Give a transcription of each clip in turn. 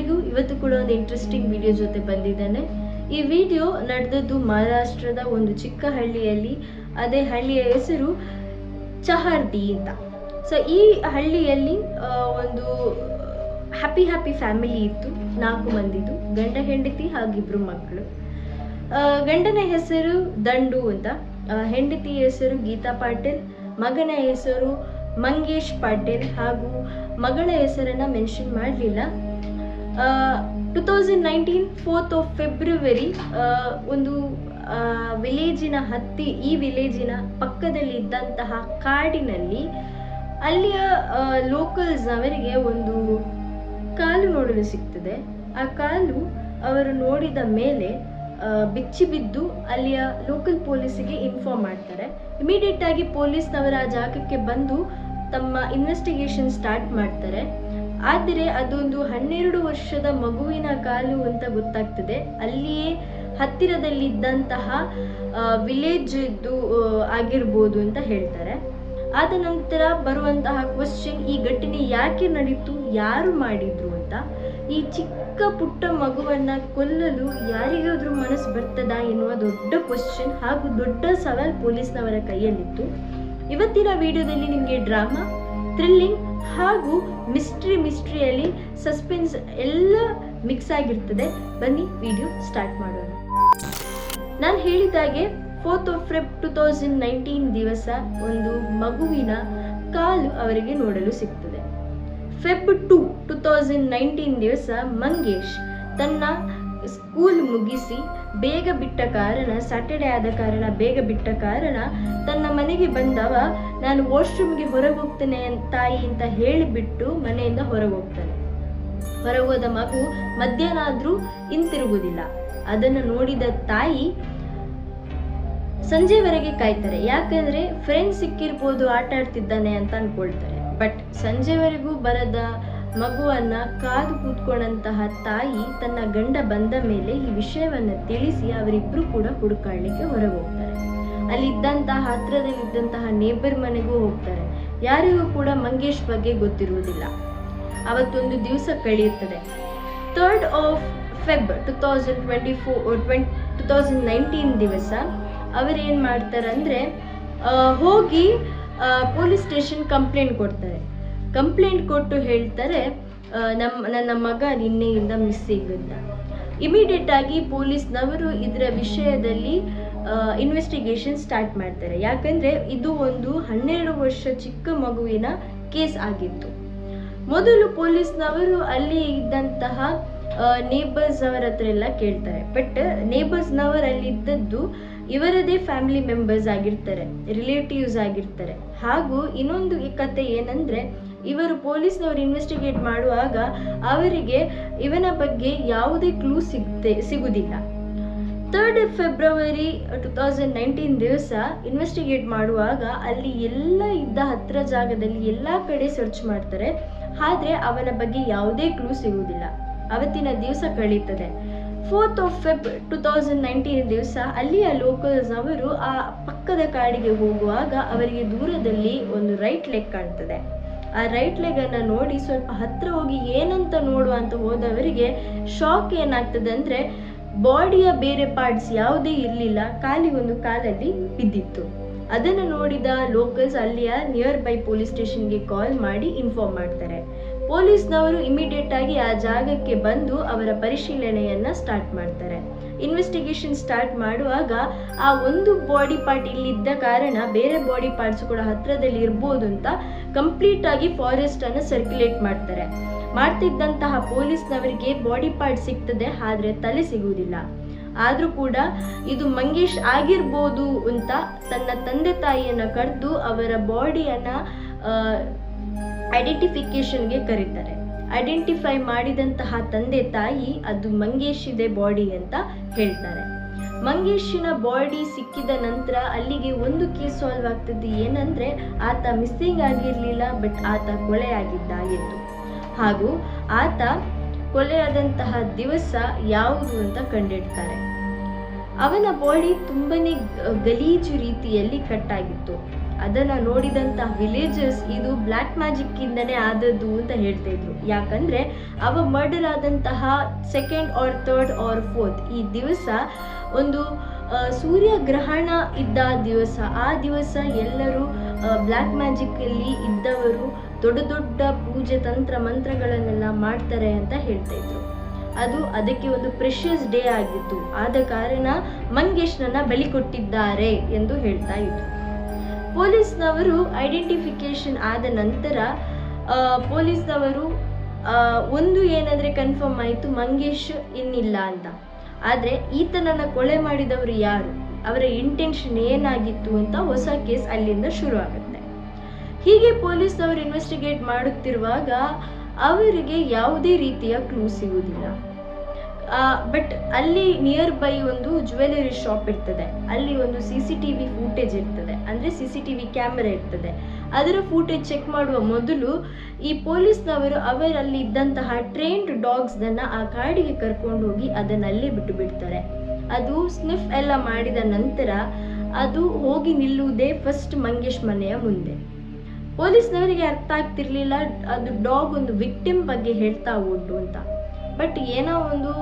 ಎಲ್ಲರಿಗೂ ಇವತ್ತು ಕೂಡ ಒಂದು ಇಂಟ್ರೆಸ್ಟಿಂಗ್ ವಿಡಿಯೋ ಜೊತೆ ಬಂದಿದ್ದೇನೆ. ಈ ವಿಡಿಯೋ ನಡೆದದ್ದು ಮಹಾರಾಷ್ಟ್ರದ ಒಂದು ಚಿಕ್ಕ ಹಳ್ಳಿಯಲ್ಲಿ. ಅದೇ ಹಳ್ಳಿಯ ಹೆಸರು ಚಹರ್ದಿ ಅಂತ. ಸೊ ಈ ಹಳ್ಳಿಯಲ್ಲಿ ಒಂದು ಹ್ಯಾಪಿ ಫ್ಯಾಮಿಲಿ ಇತ್ತು. 4 ಮಂದಿದು, ಗಂಡ ಹೆಂಡತಿ ಹಾಗಿಬ್ರು ಮಕ್ಕಳು. ಗಂಡನ ಹೆಸರು ದಂಡು ಅಂತ, ಹೆಂಡತಿ ಹೆಸರು ಗೀತಾ ಪಾಟೀಲ್, ಮಗನ ಹೆಸರು ಮಂಗೇಶ್ ಪಾಟೀಲ್ ಹಾಗೂ ಮಗಳ ಹೆಸರನ್ನ ಮೆನ್ಷನ್ ಮಾಡಲಿಲ್ಲ. 2019 4th of February ಒಂದು ವಿಲೇಜಿನ ಈ ವಿಲೇಜಿನ ಪಕ್ಕದಲ್ಲಿ ಇದ್ದಂತಹ ಕಾಡಿನಲ್ಲಿ ಅಲ್ಲಿಯ ಲೋಕಲ್ಸ್ ಅವರಿಗೆ ಒಂದು ಕಾಲು ನೋಡಲು ಸಿಗ್ತದೆ. ಆ ಕಾಲು ಅವರು ನೋಡಿದ ಮೇಲೆ ಬಿಚ್ಚಿ ಬಿದ್ದು ಅಲ್ಲಿಯ ಲೋಕಲ್ ಪೊಲೀಸಿಗೆ ಇನ್ಫಾರ್ಮ್ ಮಾಡ್ತಾರೆ. ಇಮಿಡಿಯೇಟ್ ಆಗಿ ಪೊಲೀಸ್ನವರ ಆ ಜಾಗಕ್ಕೆ ಬಂದು ತಮ್ಮ ಇನ್ವೆಸ್ಟಿಗೇಷನ್ ಸ್ಟಾರ್ಟ್ ಮಾಡ್ತಾರೆ. ಆದರೆ ಅದೊಂದು 12 ವರ್ಷದ ಮಗುವಿನ ಕಾಲು ಅಂತ ಗೊತ್ತಾಗ್ತದೆ. ಅಲ್ಲಿಯೇ ಹತ್ತಿರದಲ್ಲಿದ್ದಂತಹ ವಿಲೇಜ್ ಆಗಿರ್ಬೋದು ಅಂತ ಹೇಳ್ತಾರೆ. ಆದ ನಂತರ ಬರುವಂತಹ ಕ್ವಶನ್, ಈ ಘಟನೆ ಯಾಕೆ ನಡೀತು, ಯಾರು ಮಾಡಿದ್ರು ಅಂತ. ಈ ಚಿಕ್ಕ ಪುಟ್ಟ ಮಗುವನ್ನ ಕೊಲ್ಲಲು ಯಾರಿಗಾದ್ರೂ ಮನಸ್ಸು ಬರ್ತದಾ ಎನ್ನುವ ದೊಡ್ಡ ಕ್ವಶನ್ ಹಾಗೂ ದೊಡ್ಡ ಸವಾಲ್ ಪೊಲೀಸ್ನವರ ಕೈಯಲ್ಲಿತ್ತು. ಇವತ್ತಿನ ವಿಡಿಯೋದಲ್ಲಿ ನಿಮಗೆ ಡ್ರಾಮಾ, ಥ್ರಿಲ್ಲಿಂಗ್ ಹಾಗೂ ಮಿಸ್ಟ್ರಿಯಲ್ಲಿ ಸಸ್ಪೆನ್ಸ್ ಎಲ್ಲ ಮಿಕ್ಸ್ ಆಗಿರ್ತದೆ. ಬನ್ನಿ ವಿಡಿಯೋ ಸ್ಟಾರ್ಟ್ ಮಾಡೋಣ. ನಾನು ಹೇಳಿದಾಗೆ 4th of Feb 2019 ದಿವಸ ಒಂದು ಮಗುವಿನ ಕಾಲು ಅವರಿಗೆ ನೋಡಲು ಸಿಗ್ತದೆ. Feb 2 2019 ದಿವಸ ಮಂಗೇಶ್ ತನ್ನ ಸ್ಕೂಲ್ ಮುಗಿಸಿ ಬೇಗ ಬಿಟ್ಟ ಕಾರಣ, ಸ್ಯಾಟರ್ಡೆ ಆದ ಕಾರಣ ಬೇಗ ಬಿಟ್ಟ ಕಾರಣ ತನ್ನ ಮನೆಗೆ ಬಂದವ, ನಾನು ವಾಶ್ರೂಮ್ಗೆ ಹೊರಗೆ ಹೋಗ್ತೇನೆ ತಾಯಿ ಅಂತ ಹೇಳಿಬಿಟ್ಟು ಮನೆಯಿಂದ ಹೊರಗೆ ಹೋಗ್ತಾನೆ. ಹೊರಗೋದ ಮಗು ಮಧ್ಯಾಹ್ನ ಆದ್ರೂ ಹಿಂತಿರುಗುವುದಿಲ್ಲ. ಅದನ್ನು ನೋಡಿದ ತಾಯಿ ಸಂಜೆವರೆಗೆ ಕಾಯ್ತಾರೆ. ಯಾಕಂದ್ರೆ ಫ್ರೆಂಡ್ ಸಿಕ್ಕಿರ್ಬೋದು, ಆಟ ಆಡ್ತಿದ್ದಾನೆ ಅಂತ ಅನ್ಕೊಳ್ತಾರೆ. ಬಟ್ ಸಂಜೆವರೆಗೂ ಬರದ ಮಗುವನ್ನ ಕಾದು ಕೂತ್ಕೊಂಡಂತಹ ತಾಯಿ ತನ್ನ ಗಂಡ ಬಂದ ಮೇಲೆ ಈ ವಿಷಯವನ್ನ ತಿಳಿಸಿ ಅವರಿಬ್ರು ಕೂಡ ಹುಡುಕಾಡ್ಲಿಕ್ಕೆ ಹೊರಗೆ ಹೋಗ್ತಾರೆ. ಅಲ್ಲಿದ್ದಂತಹ ಹತ್ರದಲ್ಲಿದ್ದಂತಹ ನೇಬರ್ ಮನೆಗೂ ಹೋಗ್ತಾರೆ. ಯಾರಿಗೂ ಕೂಡ ಮಂಗೇಶ್ ಬಗ್ಗೆ ಗೊತ್ತಿರುವುದಿಲ್ಲ. ಅವತ್ತೊಂದು ದಿವಸ ಕಳೆಯುತ್ತದೆ. 3rd of Feb 2019 ದಿವಸ ಅವರೇನ್ ಮಾಡ್ತಾರೆ ಅಂದ್ರೆ ಹೋಗಿ ಪೊಲೀಸ್ ಸ್ಟೇಷನ್ ಕಂಪ್ಲೇಂಟ್ ಕೊಡ್ತಾರೆ. ಕಂಪ್ಲೇಂಟ್ ಕೊಟ್ಟು ಹೇಳ್ತಾರೆ, ನನ್ನ ಮಗ ನಿನ್ನೆಯಿಂದ ಮಿಸ್ಸಿಂಗ್ ಅಂತ. ಇಮಿಡಿಯೇಟ್ ಆಗಿ ಪೊಲೀಸ್ನವರು ಇದರ ವಿಷಯದಲ್ಲಿ ಇನ್ವೆಸ್ಟಿಗೇಷನ್ ಸ್ಟಾರ್ಟ್ ಮಾಡ್ತಾರೆ. ಯಾಕಂದ್ರೆ ಇದು ಒಂದು 12 ವರ್ಷ ಚಿಕ್ಕ ಮಗುವಿನ ಕೇಸ್ ಆಗಿತ್ತು. ಮೊದಲು ಪೊಲೀಸ್ನವರು ಅಲ್ಲಿ ಇದ್ದಂತಹ ನೇಬರ್ಸ್ ಅವರ ಹತ್ರ ಎಲ್ಲ ಕೇಳ್ತಾರೆ. ಬಟ್ ನೇಬರ್ಸ್ನವರು ಅಲ್ಲಿ ಇದ್ದದ್ದು ಇವರದೇ ಫ್ಯಾಮಿಲಿ ಮೆಂಬರ್ಸ್ ಆಗಿರ್ತಾರೆ, ರಿಲೇಟಿವ್ಸ್ ಆಗಿರ್ತಾರೆ. ಹಾಗೂ ಇನ್ನೊಂದು ಕತೆ ಏನಂದ್ರೆ, ಇವರು ಪೊಲೀಸ್ನವರು ಇನ್ವೆಸ್ಟಿಗೇಟ್ ಮಾಡುವಾಗ ಅವರಿಗೆ ಇವನ ಬಗ್ಗೆ ಯಾವುದೇ ಕ್ಲೂ ಸಿಗುವುದಿಲ್ಲ. 3rd February 2019 ದಿವಸ ಇನ್ವೆಸ್ಟಿಗೇಟ್ ಮಾಡುವಾಗ ಅಲ್ಲಿ ಎಲ್ಲ ಇದ್ದ ಹತ್ರ ಜಾಗದಲ್ಲಿ ಎಲ್ಲ ಕಡೆ ಸರ್ಚ್ ಮಾಡ್ತಾರೆ. ಆದ್ರೆ ಅವನ ಬಗ್ಗೆ ಯಾವುದೇ ಕ್ಲೂ ಸಿಗುವುದಿಲ್ಲ. ಅವತ್ತಿನ ದಿವಸ ಕಳೀತದೆ. 4th of Feb 2019 ದಿವಸ ಅಲ್ಲಿಯ ಲೋಕಲ್ಸ್ ಅವರು ಆ ಪಕ್ಕದ ಕಾಡಿಗೆ ಹೋಗುವಾಗ ಅವರಿಗೆ ದೂರದಲ್ಲಿ ಒಂದು ರೈಟ್ ಲೆಗ್ ಕಾಣ್ತದೆ. ಆ ರೈಟ್ ಲೆಗ್ ಅನ್ನ ನೋಡಿ ಸ್ವಲ್ಪ ಹತ್ರ ಹೋಗಿ ಏನಂತ ನೋಡುವ ಅಂತ ಹೋದವರಿಗೆ ಶಾಕ್ ಏನಾಗ್ತದೆ ಅಂದ್ರೆ, ಬಾಡಿಯ ಬೇರೆ ಪಾರ್ಟ್ಸ್ ಯಾವುದೇ ಇರಲಿಲ್ಲ, ಖಾಲಿ ಒಂದು ಕಾಲಲ್ಲಿ ಬಿದ್ದಿತ್ತು. ಅದನ್ನು ನೋಡಿದ ಲೋಕಲ್ಸ್ ಅಲ್ಲಿಯ ನಿಯರ್ ಬೈ ಪೊಲೀಸ್ ಸ್ಟೇಷನ್ಗೆ ಕಾಲ್ ಮಾಡಿ ಇನ್ಫಾರ್ಮ್ ಮಾಡ್ತಾರೆ. ಪೊಲೀಸ್ನವರು ಇಮಿಡಿಯೇಟ್ ಆಗಿ ಆ ಜಾಗಕ್ಕೆ ಬಂದು ಅವರ ಪರಿಶೀಲನೆಯನ್ನ ಸ್ಟಾರ್ಟ್ ಮಾಡ್ತಾರೆ. ಇನ್ವೆಸ್ಟಿಗೇಷನ್ ಸ್ಟಾರ್ಟ್ ಮಾಡುವಾಗ ಆ ಒಂದು ಬಾಡಿ ಪಾರ್ಟ್ ಇಲ್ಲಿದ್ದ ಕಾರಣ ಬೇರೆ ಬಾಡಿ ಪಾರ್ಟ್ಸ್ ಕೂಡ ಹತ್ರದಲ್ಲಿ ಇರ್ಬೋದು ಅಂತ ಕಂಪ್ಲೀಟ್ ಆಗಿ ಫಾರೆಸ್ಟ್ ಅನ್ನು ಸರ್ಕ್ಯುಲೇಟ್ ಮಾಡ್ತಾರೆ. ಮಾಡ್ತಿದ್ದಂತಹ ಪೊಲೀಸ್ನವರಿಗೆ ಬಾಡಿ ಪಾರ್ಟ್ ಸಿಗ್ತದೆ, ಆದ್ರೆ ತಲೆ ಸಿಗುವುದಿಲ್ಲ. ಆದ್ರೂ ಕೂಡ ಇದು ಮಂಗೇಶ್ ಆಗಿರ್ಬೋದು ಅಂತ ತನ್ನ ತಂದೆ ತಾಯಿಯನ್ನ ಕರೆದು ಅವರ ಬಾಡಿಯನ್ನ ಐಡೆಂಟಿಫಿಕೇಶನ್ಗೆ ಕರೀತಾರೆ. ಐಡೆಂಟಿಫೈ ಮಾಡಿದಂತಹ ತಂದೆ ತಾಯಿ ಅದು ಮಂಗೇಶ್ ಇದೆ ಬಾಡಿ ಅಂತ ಹೇಳ್ತಾರೆ. ಮಂಗೇಶಿನ ಬಾಡಿ ಸಿಕ್ಕಿದ ನಂತರ ಅಲ್ಲಿಗೆ ಒಂದು ಕೇಸ್ ಸಾಲ್ವ್ ಆಗ್ತದೆ. ಏನಂದ್ರೆ, ಆತ ಮಿಸ್ಸಿಂಗ್ ಆಗಿರ್ಲಿಲ್ಲ, ಬಟ್ ಆತ ಕೊಲೆಯಾಗಿದ್ದ ಎಂದು. ಹಾಗೂ ಆತ ಕೊಲೆಯಾದಂತಹ ದಿವಸ ಯಾವುದು ಅಂತ ಕಂಡಿಡ್ತಾರೆ. ಅವನ ಬಾಡಿ ತುಂಬಾನೇ ಗಲೀಜು ರೀತಿಯಲ್ಲಿ ಕಟ್ಟಾಗಿತ್ತು. ಅದನ್ನ ನೋಡಿದಂತಹ ವಿಲೇಜರ್ಸ್ ಇದು ಬ್ಲ್ಯಾಕ್ ಮ್ಯಾಜಿಕ್ ಇಂದನೇ ಆದದ್ದು ಅಂತ ಹೇಳ್ತಾ ಇದ್ರು. ಯಾಕಂದ್ರೆ ಅವ ಮರ್ಡರ್ ಆದಂತಹ 2nd or 3rd or 4th ಈ ದಿವಸ ಒಂದು ಸೂರ್ಯಗ್ರಹಣ ಇದ್ದ ದಿವಸ. ಆ ದಿವಸ ಎಲ್ಲರೂ ಬ್ಲ್ಯಾಕ್ ಮ್ಯಾಜಿಕ್ ಅಲ್ಲಿ ಇದ್ದವರು ದೊಡ್ಡ ದೊಡ್ಡ ಪೂಜೆ ತಂತ್ರ ಮಂತ್ರಗಳನ್ನೆಲ್ಲ ಮಾಡ್ತಾರೆ ಅಂತ ಹೇಳ್ತಾ ಇದ್ರು. ಅದಕ್ಕೆ ಒಂದು ಪ್ರೆಷಿಯಸ್ ಡೇ ಆಗಿತ್ತು. ಆದ ಕಾರಣ ಮಂಗೇಶ್ನನ್ನ ಬಲಿ ಕೊಟ್ಟಿದ್ದಾರೆ ಎಂದು ಹೇಳ್ತಾ ಇದ್ರು. ಪೊಲೀಸ್ನವರು ಐಡೆಂಟಿಫಿಕೇಶನ್ ಆದ ನಂತರ ಪೊಲೀಸ್ನವರು ಒಂದು ಏನಂದ್ರೆ ಕನ್ಫರ್ಮ್ ಆಯಿತು, ಮಂಗೇಶ್ ಇನ್ನಿಲ್ಲ ಅಂತ. ಆದರೆ ಈತನನ್ನ ಕೊಲೆ ಮಾಡಿದವರು ಯಾರು, ಅವರ ಇಂಟೆನ್ಷನ್ ಏನಾಗಿತ್ತು ಅಂತ ಹೊಸ ಕೇಸ್ ಅಲ್ಲಿಂದ ಶುರು ಆಗುತ್ತೆ. ಹೀಗೆ ಪೊಲೀಸ್ನವರು ಇನ್ವೆಸ್ಟಿಗೇಟ್ ಮಾಡುತ್ತಿರುವಾಗ ಅವರಿಗೆ ಯಾವುದೇ ರೀತಿಯ ಕ್ಲೂ ಸಿಗುವುದಿಲ್ಲ. ಬಟ್ ಅಲ್ಲಿ ನಿಯರ್ ಬೈ ಒಂದು ಜ್ಯುವೆಲರಿ ಶಾಪ್ ಇರ್ತದೆ, ಅಲ್ಲಿ ಒಂದು CCTV ಫೂಟೇಜ್ ಇರ್ತದೆ, ಅಂದರೆ CCTV ಕ್ಯಾಮೆರಾ ಇರ್ತದೆ. ಅದರ ಫೂಟೇಜ್ ಚೆಕ್ ಮಾಡುವ ಮೊದಲು ಈ ಪೊಲೀಸ್ನವರು ಅವರಲ್ಲಿ ಇದ್ದಂತಹ ಟ್ರೈನ್ಡ್ ಡಾಗ್ಸ್ನ ಆ ಕಾಡಿಗೆ ಕರ್ಕೊಂಡು ಹೋಗಿ ಅದನ್ನಲ್ಲೇ ಬಿಟ್ಟು ಬಿಡ್ತಾರೆ. ಅದು ಸ್ನಿಫ್ ಎಲ್ಲ ಮಾಡಿದ ನಂತರ ಅದು ಹೋಗಿ ನಿಲ್ಲುವುದೇ ಫಸ್ಟ್ ಮಂಗೇಶ್ ಮನೆಯ ಮುಂದೆ. ಪೊಲೀಸ್ನವರಿಗೆ ಅರ್ಥ ಆಗ್ತಿರ್ಲಿಲ್ಲ, ಅದು ಡಾಗ್ ಒಂದು ವಿಕ್ಟಿಮ್ ಬಗ್ಗೆ ಹೇಳ್ತಾ ಉಂಟು ಅಂತ. ಬಟ್ ಏನೋ ಒಂದು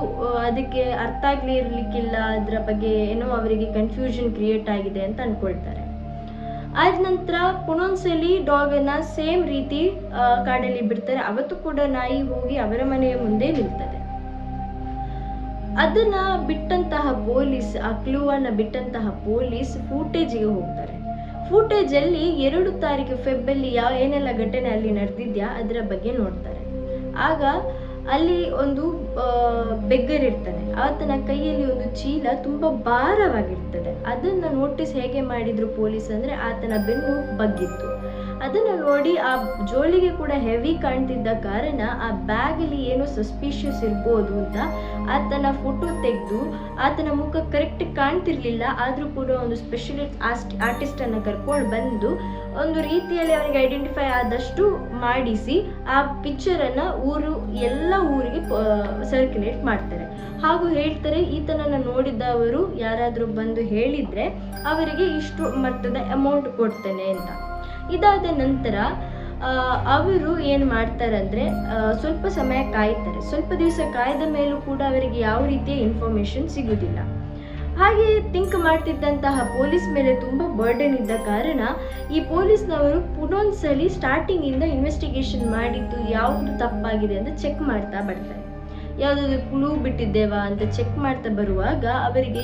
ಅದಕ್ಕೆ ಅರ್ಥ ಆಗ್ಲಿ ಇರ್ಲಿಕ್ಕಿಲ್ಲ, ಅದರ ಬಗ್ಗೆ ಏನೋ ಅವರಿಗೆ ಕನ್ಫ್ಯೂಷನ್ ಕ್ರಿಯೇಟ್ ಆಗಿದೆ ಅಂತ ಅನ್ಕೊಳ್ತಾರೆ. ಆದ ನಂತರ ಪುನೊಂದ್ಸಲಿ ಡಾಗನ್ನ ಸೇಮ್ ರೀತಿ ಕಾಡಲ್ಲಿ ಬಿಡ್ತಾರೆ. ಅವತ್ತು ಕೂಡ ನಾಯಿ ಹೋಗಿ ಅವರ ಮನೆಯ ಮುಂದೆ ನಿಲ್ತದೆ. ಅದನ್ನ ಬಿಟ್ಟಂತಹ ಪೊಲೀಸ್, ಆ ಕ್ಲೂವನ್ನ ಬಿಟ್ಟಂತಹ ಪೊಲೀಸ್ ಫೂಟೇಜ್ಗೆ ಹೋಗ್ತಾರೆ. ಫೂಟೇಜ್ ಅಲ್ಲಿ 2 ತಾರೀಕು ಫೆಬ್ರಲ್ಲಿ ಏನೆಲ್ಲ ಘಟನೆ ಅಲ್ಲಿ ನಡೆದಿದ್ಯಾ ಅದರ ಬಗ್ಗೆ ನೋಡ್ತಾರೆ. ಆಗ ಅಲ್ಲಿ ಒಂದು ಬೆಗ್ಗರ್ ಇರ್ತಾನೆ, ಆತನ ಕೈಯಲ್ಲಿ ಒಂದು ಚೀಲ ತುಂಬಾ ಭಾರವಾಗಿರ್ತದೆ. ಅದನ್ನ ನೋಟಿಸ್ ಹೇಗೆ ಮಾಡಿದ್ರು ಪೊಲೀಸ್ ಅಂದ್ರೆ ಆತನ ಬೆನ್ನು ಬಗ್ಗಿತ್ತು. ಅದನ್ನ ನೋಡಿ ಆ ಜೋಳಿಗೆ ಕೂಡ ಹೆವಿ ಕಾಣ್ತಿದ್ದ ಕಾರಣ ಆ ಬ್ಯಾಗ್ ಅಲ್ಲಿ ಏನೋ ಸಸ್ಪಿಷಿಯಸ್ ಇರ್ಬೋದು ಅಂತ ಆತನ ಫೋಟೋ ತೆಗೆದು, ಆತನ ಮುಖ ಕರೆಕ್ಟ್ ಕಾಣ್ತಿರ್ಲಿಲ್ಲ ಆದ್ರೂ ಕೂಡ ಒಂದು ಸ್ಪೆಷಲಿಸ್ಟ್ ಆರ್ಟಿಸ್ಟ್ ಅನ್ನ ಕರ್ಕೊಂಡು ಬಂದು ಒಂದು ರೀತಿಯಲ್ಲಿ ಅವನಿಗೆ ಐಡೆಂಟಿಫೈ ಆದಷ್ಟು ಮಾಡಿಸಿ ಆ ಪಿಕ್ಚರ್ ಅನ್ನ ಎಲ್ಲ ಊರಿಗೆ ಸರ್ಕ್ಯುಲೇಟ್ ಮಾಡ್ತಾರೆ. ಹಾಗೂ ಹೇಳ್ತಾರೆ, ಈತನನ್ನ ನೋಡಿದವರು ಯಾರಾದ್ರೂ ಬಂದು ಹೇಳಿದ್ರೆ ಅವರಿಗೆ ಇಷ್ಟು ಮೊತ್ತದ ಅಮೌಂಟ್ ಕೊಡ್ತೇನೆ ಅಂತ. ಇದಾದ ನಂತರ ಅವರು ಏನು ಮಾಡ್ತಾರಂದ್ರೆ ಸ್ವಲ್ಪ ಸಮಯ ಕಾಯ್ತಾರೆ. ಸ್ವಲ್ಪ ದಿವಸ ಕಾಯ್ದ ಮೇಲೂ ಕೂಡ ಅವರಿಗೆ ಯಾವ ರೀತಿಯ ಇನ್ಫಾರ್ಮೇಶನ್ ಸಿಗುವುದಿಲ್ಲ. ಹಾಗೆ ಥಿಂಕ್ ಮಾಡ್ತಿದ್ದಂತಹ ಪೊಲೀಸ್ ಮೇಲೆ ತುಂಬಾ ಬರ್ಡನ್ ಇದ್ದ ಕಾರಣ ಈ ಪೊಲೀಸ್ನವರು ಪುನೊಂದ್ಸಲಿ ಸ್ಟಾರ್ಟಿಂಗ್ ಇಂದ ಇನ್ವೆಸ್ಟಿಗೇಷನ್ ಮಾಡಿದ್ದು ಯಾವುದು ತಪ್ಪಾಗಿದೆ ಅಂತ ಚೆಕ್ ಮಾಡ್ತಾ ಬರ್ತಾರೆ. ಯಾವುದಾದ್ರು ಕ್ಲೂ ಬಿಟ್ಟಿದ್ದೇವಾ ಅಂತ ಚೆಕ್ ಮಾಡ್ತಾ ಬರುವಾಗ ಅವರಿಗೆ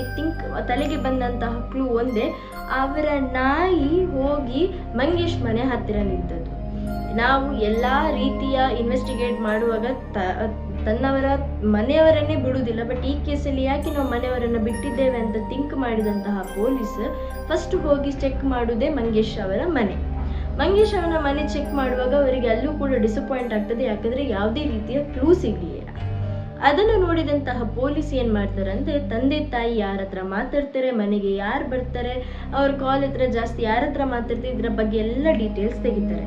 ತಲೆಗೆ ಬಂದಂತಹ ಕ್ಲೂ ಒಂದೇ, ಅವರ ನಾಯಿ ಹೋಗಿ ಮಂಗೇಶ್ ಮನೆ ಹತ್ತಿರ ನಿಂತದ್ದು. ನಾವು ಎಲ್ಲಾ ರೀತಿಯ ಇನ್ವೆಸ್ಟಿಗೇಟ್ ಮಾಡುವಾಗ ತನ್ನವರ ಮನೆಯವರನ್ನೇ ಬಿಡುವುದಿಲ್ಲ, ಬಟ್ ಈ ಕೇಸಲ್ಲಿ ಯಾಕೆ ನಾವು ಮನೆಯವರನ್ನ ಬಿಟ್ಟಿದ್ದೇವೆ ಅಂತ ಥಿಂಕ್ ಮಾಡಿದಂತಹ ಪೊಲೀಸ್ ಫಸ್ಟ್ ಹೋಗಿ ಚೆಕ್ ಮಾಡುವುದೇ ಮಂಗೇಶ್ ಅವರ ಮನೆ. ಮಂಗೇಶ್ ಅವನ ಮನೆ ಚೆಕ್ ಮಾಡುವಾಗ ಅವರಿಗೆ ಅಲ್ಲೂ ಕೂಡ ಡಿಸಪಾಯಿಂಟ್ ಆಗ್ತದೆ, ಯಾಕಂದ್ರೆ ಯಾವುದೇ ರೀತಿಯ ಕ್ಲೂ ಸಿಗಲಿಲ್ಲ. ಅದನ್ನು ನೋಡಿದಂತಹ ಪೊಲೀಸ್ ಏನ್ ಮಾಡ್ತಾರೆ ಅಂದ್ರೆ, ತಂದೆ ತಾಯಿ ಯಾರ ಹತ್ರ ಮಾತಾಡ್ತಾರೆ, ಮನೆಗೆ ಯಾರು ಬರ್ತಾರೆ, ಅವ್ರ ಕಾಲ್ ಹತ್ರ ಜಾಸ್ತಿ ಯಾರ ಹತ್ರ ಮಾತಾಡ್ತಾರೆ, ಇದ್ರ ಬಗ್ಗೆ ಎಲ್ಲ ಡೀಟೇಲ್ಸ್ ತೆಗಿತಾರೆ.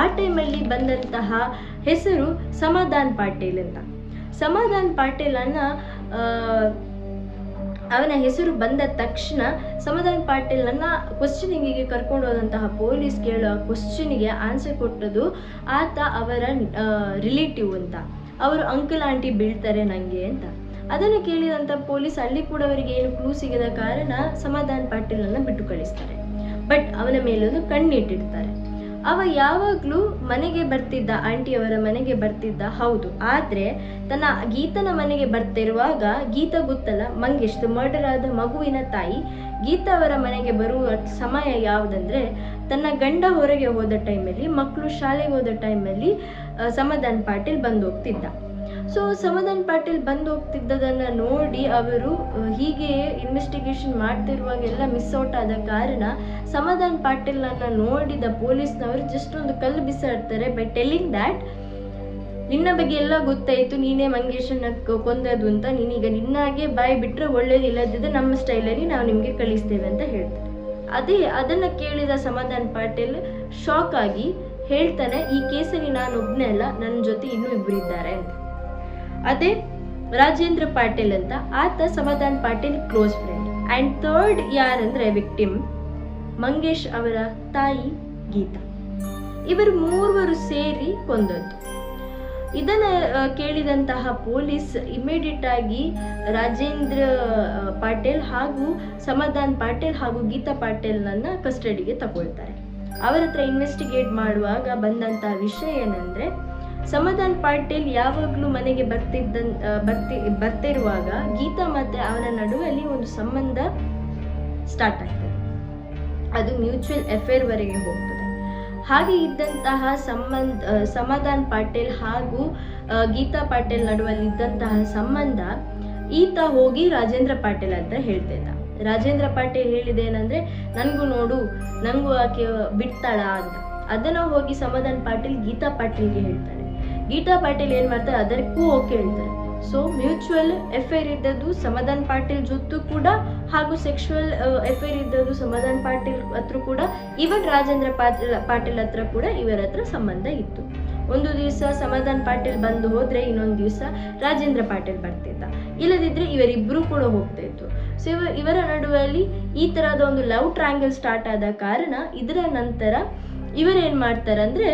ಆ ಟೈಮಲ್ಲಿ ಬಂದಂತಹ ಹೆಸರು ಸಮಾಧಾನ್ ಪಾಟೀಲ್ ಅಂತ. ಸಮಾಧಾನ್ ಪಾಟೀಲ್ ಅವನ ಹೆಸರು ಬಂದ ತಕ್ಷಣ ಸಮಾಧಾನ್ ಪಾಟೀಲ್ ಕ್ವಶನಿಂಗಿಗೆ ಕರ್ಕೊಂಡು ಹೋದಂತಹ ಪೊಲೀಸ್ ಕೇಳೋ ಕ್ವಶನಿಗೆ ಆನ್ಸರ್ ಕೊಟ್ಟದು ಆತ ಅವರ ರಿಲೇಟಿವ್ ಅಂತ. ಅವರು ಅಂಕಲ್ ಆಂಟಿ ಬೀಳ್ತಾರೆ ನಂಗೆ ಅಂತ. ಅದನ್ನು ಕೇಳಿದಂಥ ಪೊಲೀಸ್ ಅಲ್ಲಿ ಕೂಡ ಅವರಿಗೆ ಏನು ಕ್ಲೂ ಸಿಗದ ಕಾರಣ ಸಮಾಧಾನ್ ಪಾಟೀಲ್ನ ಬಿಟ್ಟು ಕಳಿಸ್ತಾರೆ. ಬಟ್ ಅವನ ಮೇಲೊಂದು ಕಣ್ಣಿಟ್ಟಿರ್ತಾರೆ. ಅವ ಯಾವಾಗ್ಲೂ ಮನೆಗೆ ಬರ್ತಿದ್ದ, ಆಂಟಿಯವರ ಮನೆಗೆ ಬರ್ತಿದ್ದ ಹೌದು, ಆದ್ರೆ ತನ್ನ ಗೀತನ ಮನೆಗೆ ಬರ್ತಿರುವಾಗ ಗೀತ ಗೊತ್ತಲ್ಲ, ಮಂಗೇಶ್ ಮರ್ಡರ್ ಆದ ಮಗುವಿನ ತಾಯಿ ಗೀತಾ ಅವರ ಮನೆಗೆ ಬರುವ ಸಮಯ ಯಾವುದಂದ್ರೆ ತನ್ನ ಗಂಡ ಹೊರಗೆ ಹೋದ ಟೈಮಲ್ಲಿ, ಮಕ್ಕಳು ಶಾಲೆಗೆ ಹೋದ ಟೈಮಲ್ಲಿ ಸಮಾಧಾನ್ ಪಾಟೀಲ್ ಬಂದು ಹೋಗ್ತಿದ್ದ. ಸೊ ಸಮಾಧಾನ್ ಪಾಟೀಲ್ ಬಂದು ಹೋಗ್ತಿದ್ದದನ್ನ ನೋಡಿ ಅವರು ಹೀಗೆ ಇನ್ವೆಸ್ಟಿಗೇಷನ್ ಮಾಡ್ತಿರುವಾಗ ಎಲ್ಲ ಮಿಸ್ ಔಟ್ ಆದ ಕಾರಣ ಸಮಾಧಾನ್ ಪಾಟೀಲ್ ನೋಡಿದ ಪೊಲೀಸ್ನವರು ಜಸ್ಟ್ ಒಂದು ಕಲ್ಲು ಬಿಸಾಡ್ತಾರೆ ಬೈ ಟೆಲ್ಲಿಂಗ್ ದ್ಯಾಟ್ ನಿನ್ನ ಬಗ್ಗೆ ಎಲ್ಲ ಗೊತ್ತಾಯ್ತು, ನೀನೇ ಮಂಗೇಶನ್ನ ಕೊಂದದು ಅಂತ, ನೀನೀಗ ನಿನ್ನಾಗೆ ಬಾಯಿ ಬಿಟ್ರೆ ಒಳ್ಳೇದಿಲ್ಲದಿದ್ದರೆ ನಮ್ಮ ಸ್ಟೈಲಲ್ಲಿ ನಾವು ನಿಮಗೆ ಕಳಿಸ್ತೇವೆ ಅಂತ ಹೇಳ್ತಾರೆ. ಅದನ್ನ ಕೇಳಿದ ಸಮಾಧಾನ್ ಪಾಟೀಲ್ ಶಾಕ್ ಆಗಿ ಹೇಳ್ತಾನೆ, ಈ ಕೇಸಲ್ಲಿ ನಾನು ಒಬ್ಬನೇ ಅಲ್ಲ, ನನ್ನ ಜೊತೆ ಇನ್ನೂ ಇಬ್ಬರಿದ್ದಾರೆ ಅಂತ. ಅದೇ ರಾಜೇಂದ್ರ ಪಾಟೀಲ್ ಅಂತ, ಆತ Samadhan Patil close friend. And third ಯಾರಂದ್ರೆ ವಿಕ್ಟಿಮ್ ಮಂಗೇಶ್ ಅವರ ತಾಯಿ ಗೀತಾ. ಇವರು ಮೂವರು ಸೇರಿ ಕೊಂದದ್ದು. ಇದನ್ನ ಕೇಳಿದಂತಹ ಪೊಲೀಸ್ ಇಮಿಡಿಯೇಟ್ ಆಗಿ ರಾಜೇಂದ್ರ ಪಾಟೀಲ್ ಹಾಗೂ ಸಮಾಧಾನ್ ಪಾಟೀಲ್ ಹಾಗೂ ಗೀತಾ ಪಾಟೀಲ್ನನ್ನ ಕಸ್ಟಡಿಗೆ ತಗೊಳ್ತಾರೆ. ಅವರ ಹತ್ರ ಇನ್ವೆಸ್ಟಿಗೇಟ್ ಮಾಡುವಾಗ ಬಂದಂತಹ ವಿಷಯ ಏನಂದ್ರೆ, ಸಮಾಧಾನ್ ಪಾಟೀಲ್ ಯಾವಾಗ್ಲೂ ಮನೆಗೆ ಬರ್ತಿರುವಾಗ ಗೀತಾ ಮತ್ತೆ ಅವನ ನಡುವಲ್ಲಿ ಒಂದು ಸಂಬಂಧ ಸ್ಟಾರ್ಟ್ ಆಗ್ತದೆ. ಅದು ಮ್ಯೂಚುವಲ್ ಅಫೇರ್ ವರೆಗೆ ಹೋಗ್ತದೆ. ಹಾಗೆ ಇದ್ದಂತಹ ಸಮಾಧಾನ್ ಪಾಟೀಲ್ ಹಾಗೂ ಗೀತಾ ಪಾಟೀಲ್ ನಡುವಲ್ಲಿ ಇದ್ದಂತಹ ಸಂಬಂಧ ಈತ ಹೋಗಿ ರಾಜೇಂದ್ರ ಪಾಟೀಲ್ ಹತ್ರ ಹೇಳ್ತಿದ್ದ. ರಾಜೇಂದ್ರ ಪಾಟೀಲ್ ಹೇಳಿದೇನಂದ್ರೆ, ನಂಗೂ ಆಕೆ ಬಿಡ್ತಾಳ ಅಂತ. ಅದನ್ನ ಹೋಗಿ ಸಮಾಧಾನ್ ಪಾಟೀಲ್ ಗೀತಾ ಪಾಟೀಲ್ಗೆ ಹೇಳ್ತಾನೆ. ಗೀತಾ ಪಾಟೀಲ್ ಏನ್ ಮಾಡ್ತಾರೆ, ಅದಕ್ಕೂ ಓಕೆ ಹೇಳ್ತಾರೆ. ಸೊ ಮ್ಯೂಚುವಲ್ ಅಫೇರ್ ಇದ್ದದ್ದು ಸಮಾಧಾನ್ ಪಾಟೀಲ್ ಜೊತೆ ಕೂಡ, ಹಾಗೂ ಸೆಕ್ಷುವಲ್ ಅಫೇರ್ ಇದ್ದದ್ದು ಸಮಾಧಾನ್ ಪಾಟೀಲ್ ಹತ್ರ ಕೂಡ, ಇವನ್ ರಾಜೇಂದ್ರ ಪಾಟೀಲ್ ಹತ್ರ ಕೂಡ ಇವರ ಹತ್ರ ಸಂಬಂಧ ಇತ್ತು. ಒಂದು ದಿವಸ ಸಮಾಧಾನ್ ಪಾಟೀಲ್ ಬಂದು ಹೋದ್ರೆ ಇನ್ನೊಂದು ದಿವಸ ರಾಜೇಂದ್ರ ಪಾಟೀಲ್ ಬರ್ತಿದ್ದ. ಇಲ್ಲದಿದ್ರೆ ಇವರಿಬ್ರು ಕೂಡ ಹೋಗ್ತಾ ಇತ್ತು. ಸೊ ಇವರ ನಡುವಲ್ಲಿ ಈ ತರಹದ ಒಂದು ಲವ್ ಟ್ರಯಾಂಗಲ್ ಸ್ಟಾರ್ಟ್ ಆದ ಕಾರಣ ಇದರ ನಂತರ ಇವರೇನ್ ಮಾಡ್ತಾರಂದ್ರೆ,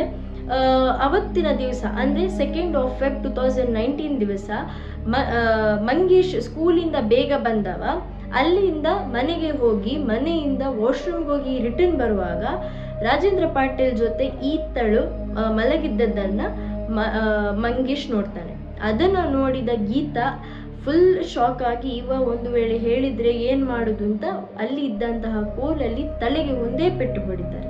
ಅವತ್ತಿನ ದಿವಸ ಅಂದ್ರೆ 2nd of Feb 2019 ದಿವಸ ಮಂಗೇಶ್ ಸ್ಕೂಲಿಂದ ಬೇಗ ಬಂದವ. ಅಲ್ಲಿಂದ ಮನೆಗೆ ಹೋಗಿ ಮನೆಯಿಂದ ವಾಶ್ರೂಮ್ಗೆ ಹೋಗಿ ರಿಟರ್ನ್ ಬರುವಾಗ ರಾಜೇಂದ್ರ ಪಾಟೀಲ್ ಜೊತೆ ಈತಳು ಮಲಗಿದ್ದದನ್ನ ಮಂಗೇಶ್ ನೋಡ್ತಾನೆ. ಅದನ್ನ ನೋಡಿದ ಗೀತಾ ಫುಲ್ ಶಾಕ್ ಆಗಿ, ಒಂದು ವೇಳೆ ಹೇಳಿದ್ರೆ ಏನ್ ಮಾಡುದು ಅಂತ ಅಲ್ಲಿ ಇದ್ದಂತಹ ಕೋಲಲ್ಲಿ ತಲೆಗೆ ಒಂದೇ ಪೆಟ್ಟು ಹೊಡಿತಾರೆ.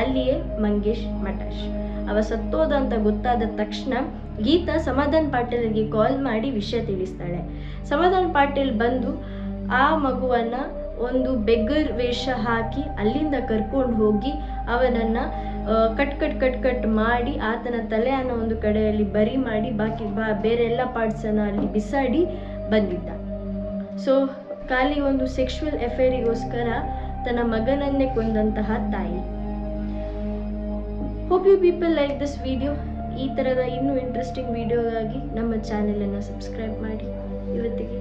ಅಲ್ಲಿಯೇ ಮಂಗೇಶ್ ಮಟಾಶ್. ಅವ ಸತ್ತೋದ ಅಂತ ಗೊತ್ತಾದ ತಕ್ಷಣ ಗೀತಾ ಸಮಾಧಾನ್ ಪಾಟೀಲ್ಗೆ ಕಾಲ್ ಮಾಡಿ ವಿಷಯ ತಿಳಿಸ್ತಾಳೆ. ಸಮಾಧಾನ್ ಪಾಟೀಲ್ ಬಂದು ಆ ಮಗುವನ್ನ ಒಂದು ಬೆಗ್ಗರ್ ವೇಷ ಹಾಕಿ ಅಲ್ಲಿಂದ ಕರ್ಕೊಂಡು ಹೋಗಿ ಅವನನ್ನ ಕಟ್ ಮಾಡಿ ಆತನ ತಲೆಯನ್ನು ಒಂದು ಕಡೆಯಲ್ಲಿ ಬರಿ ಮಾಡಿ ಬಾಕಿ ಬೇರೆ ಎಲ್ಲ ಪಾರ್ಟ್ಸನ್ನು ಅಲ್ಲಿ ಬಿಸಾಡಿ ಬಂದಿದ್ದ. ಸೊ ಖಾಲಿ ಒಂದು ಸೆಕ್ಷುವಲ್ ಅಫೇರಿಗೋಸ್ಕರ ತನ್ನ ಮಗನನ್ನೇ ಕೊಂದಂತಹ ತಾಯಿ. Hope you people like this video. ಈ ಥರದ ಇನ್ನೂ ಇಂಟ್ರೆಸ್ಟಿಂಗ್ ವಿಡಿಯೋಗಾಗಿ ನಮ್ಮ ಚಾನೆಲನ್ನು ಸಬ್ಸ್ಕ್ರೈಬ್ ಮಾಡಿ. ಇವತ್ತಿಗೆ